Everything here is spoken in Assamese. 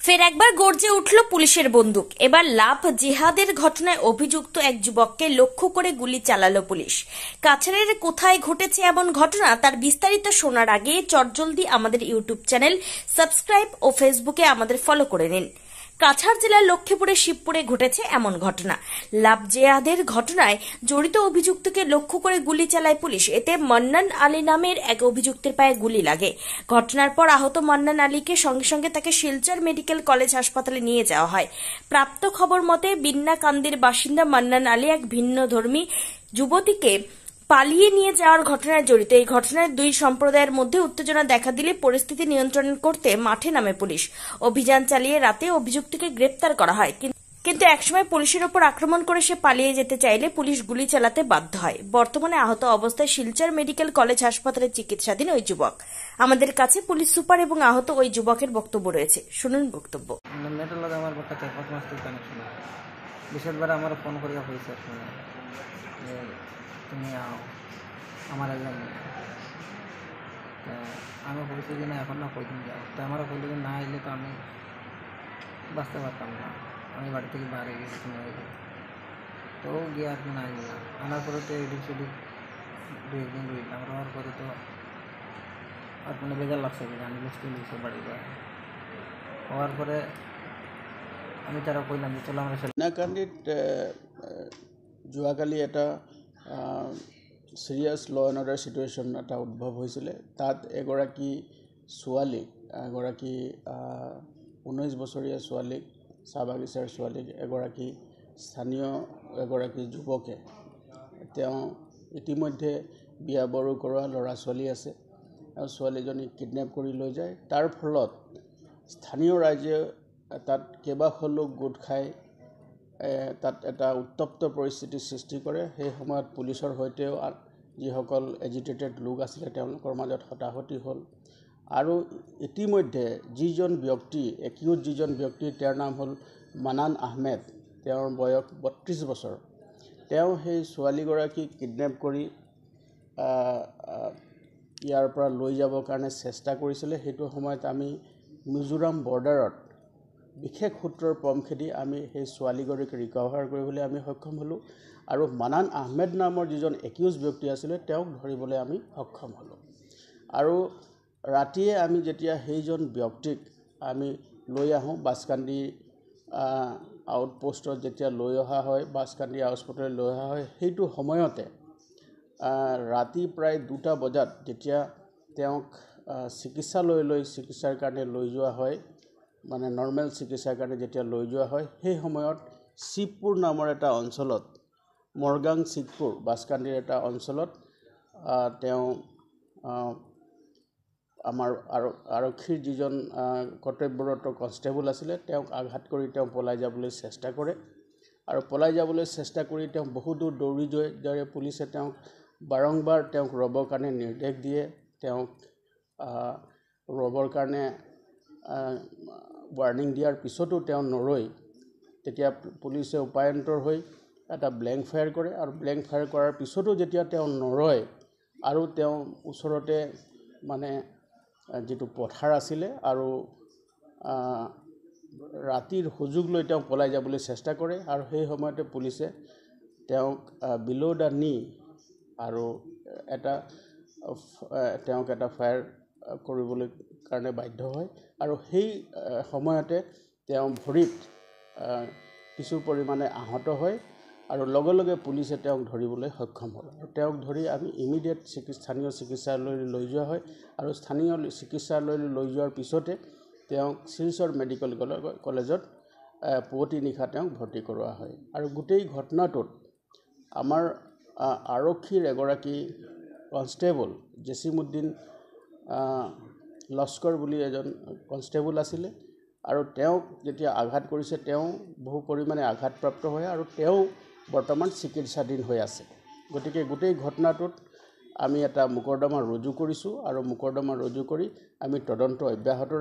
ফের একবার গর্জে উঠল পুলিশের বন্দুক। এবার লাভ জিহাদের ঘটনায় অভিযুক্ত এক যুবককে লক্ষ্য করে গুলি চালালো পুলিশ। কাছাড়ের কোথায় ঘটেছে এমন ঘটনা তার বিস্তারিত শোনার আগে চটজলদি আমাদের ইউটিউব চ্যানেল সাবস্ক্রাইব ও ফেসবুকে আমাদের ফলো করে নিন। কাছাড় জেলার লক্ষ্মীপুরের শিবপুরে ঘটেছে এমন ঘটনা। লাভ জিহাদের ঘটনায় জড়িত অভিযুক্তকে লক্ষ্য করে গুলি চালায় পুলিশ। এতে মান্নান আলী নামের এক অভিযুক্তের পায়ে গুলি লাগে। ঘটনার পর আহত মান্নান আলীকে সঙ্গে সঙ্গে তাকে শিলচর মেডিকেল কলেজ হাসপাতালে নিয়ে যাওয়া হয়। প্রাপ্ত খবর মতে বিন্নাকান্দির বাসিন্দা মান্নান আলী এক ভিন্নধর্মী যুবতীকে পালিয়ে নিয়ে যাওয়ার ঘটনায় জড়িত। এই ঘটনায় দুই সম্প্রদায়ের মধ্যে উত্তেজনা দেখা দিলে পরিস্থিতি নিয়ন্ত্রণ করতে মাঠে নামে পুলিশ। অভিযান চালিয়ে রাতে অভিযুক্তকে গ্রেপ্তার করা হয়, কিন্তু একসময় পুলিশের ওপর আক্রমণ করে সে পালিয়ে যেতে চাইলে পুলিশ গুলি চালাতে বাধ্য হয়। বর্তমানে আহত অবস্থায় শিলচর মেডিকেল কলেজ হাসপাতালে চিকিৎসাধীন ওই যুবক। আমাদের কাছে পুলিশ সুপার এবং আহত ওই যুবকের বক্তব্য রয়েছে, শুনুন বক্তব্য। বিশেষবার আমার ফোন করিয়া হয়েছে তুমি আও আমার একজন আমি বলছি যে না এখন না কইদিন যাও, তো আমারও বললো যে না এলে তো আমি বাঁচতে পারতাম না, আমি বাড়ি থেকে বাইরে গেছি, তুমি তো গিয়ে আর কি না গেলাম। আনার পরে তো এদিক সেদিক দু একদিন রইলাম, রওয়ার পরে তো আর কোনো বেজার লাগছে যে আমি বুঝতে লিখছি বাড়ি বাইরে হওয়ার পরে আমি তারা কইলাম যে চলো আমরা বিন্নাকান্দিত যোৱাকালি এটা চিৰিয়াছ ল এণ্ড অৰ্ডাৰ চিটুৱেশ্যন এটা উদ্ভৱ হৈছিলে। তাত এগৰাকী ছোৱালীক, 19 বছৰীয়া ছোৱালীক, চাহ বাগিচাৰ ছোৱালীক স্থানীয় এগৰাকী যুৱকে, তেওঁ ইতিমধ্যে বিয়া বাৰু কৰোৱা ল'ৰা ছোৱালী আছে, আৰু ছোৱালীজনীক কিডনেপ কৰি লৈ যায়। তাৰ ফলত স্থানীয় ৰাইজে তাত কেইবাশ লোক গোট খাই তাত এটা উত্তপ্ত পৰিস্থিতিৰ সৃষ্টি কৰে। সেই সময়ত পুলিচৰ সৈতেও যিসকল এজিটেটেড লোক আছিলে তেওঁলোকৰ মাজত হতাহতি হ'ল। আৰু ইতিমধ্যে যিজন ব্যক্তি একিউজ তেওঁৰ নাম হ'ল মানান আহমেদ, তেওঁৰ বয়স 32 বছৰ। তেওঁ সেই ছোৱালীগৰাকীক কিডনেপ কৰি ইয়াৰ পৰা লৈ যাবৰ কাৰণে চেষ্টা কৰিছিলে। সেইটো সময়ত আমি মিজোৰাম বৰ্ডাৰত বিশেষ সূত্ৰৰ পম খেদি আমি সেই ছোৱালীগৰাকীক ৰিকভাৰ কৰিবলৈ আমি সক্ষম হ'লোঁ, আৰু মানান আহমেদ নামৰ যিজন একিউজ ব্যক্তি আছিলে তেওঁক ধৰিবলৈ আমি সক্ষম হ'লোঁ। আৰু ৰাতিয়ে আমি যেতিয়া সেইজন ব্যক্তিক আমি লৈ আহোঁ বাছকান্দি আউটপোষ্টত, যেতিয়া লৈ অহা হয় বাছকান্দি হাস্পতাললৈ লৈ অহা হয়, সেইটো সময়তে ৰাতি প্ৰায় 2টা বজাত যেতিয়া তেওঁক চিকিৎসালয়লৈ চিকিৎসাৰ কাৰণে লৈ যোৱা হয়, মানে নৰ্মেল চিকিৎসাৰ কাৰণে যেতিয়া লৈ যোৱা হয়, সেই সময়ত শিৱপুৰ নামৰ এটা অঞ্চলত, মৰগাং শিৱপুৰ বাছকান্দিৰ এটা অঞ্চলত তেওঁ আমাৰ আৰক্ষীৰ যিজন কৰ্তব্যৰত কনষ্টেবল আছিলে তেওঁক আঘাত কৰি তেওঁ পলাই যাবলৈ চেষ্টা কৰে। আৰু পলাই যাবলৈ চেষ্টা কৰি তেওঁ বহু দূৰ দৌৰি যায়। পুলিচে তেওঁক বাৰম্বাৰ তেওঁক ৰ'বৰ কাৰণে নিৰ্দেশ দিয়ে। তেওঁক ৰ'বৰ কাৰণে ৱাৰ্ণিং দিয়াৰ পিছতো তেওঁ নৰৈ, তেতিয়া পুলিচে উপায়ন্তৰ হৈ এটা ব্লেংক ফায়াৰ কৰে। আৰু ব্লেংক ফায়াৰ কৰাৰ পিছতো যেতিয়া তেওঁ নৰয় আৰু তেওঁ ওচৰতে মানে যিটো পথাৰ আছিলে আৰু ৰাতিৰ সুযোগ লৈ তেওঁ পলাই যাবলৈ চেষ্টা কৰে। আৰু সেই সময়তে পুলিচে তেওঁক বিল' দ্য নি আৰু তেওঁক এটা ফায়াৰ কৰিবলৈ কাৰণে বাধ্য হয়। আৰু সেই সময়তে তেওঁ ভৰিত কিছু পৰিমাণে আহত হয়, আৰু লগে লগে পুলিচে তেওঁক ধৰিবলৈ সক্ষম হ'ল। তেওঁক ধৰি আমি ইমিডিয়েট স্থানীয় চিকিৎসালয়লৈ লৈ যোৱা হয়, আৰু স্থানীয় চিকিৎসালয়লৈ লৈ যোৱাৰ পিছতে তেওঁক শিলচৰ মেডিকেল কলেজত পুৱতি নিশা তেওঁক ভৰ্তি কৰোৱা হয়। আৰু গোটেই ঘটনাটোত আমাৰ আৰক্ষীৰ এগৰাকী কনষ্টেবল জেছিমুদ্দিন লস্কৰ বুলি এজন কনষ্টেবল আছিলে, আৰু তেওঁক যেতিয়া আঘাত কৰিছে তেওঁ বহু পৰিমাণে আঘাতপ্ৰাপ্ত হয়, আৰু তেওঁ বৰ্তমান চিকিৎসাধীন হৈ আছে। গতিকে গোটেই ঘটনাটোত আমি এটা মোকৰ্দমা ৰুজু কৰিছোঁ, আৰু মোকৰ্দমা ৰুজু কৰি আমি তদন্ত অব্যাহত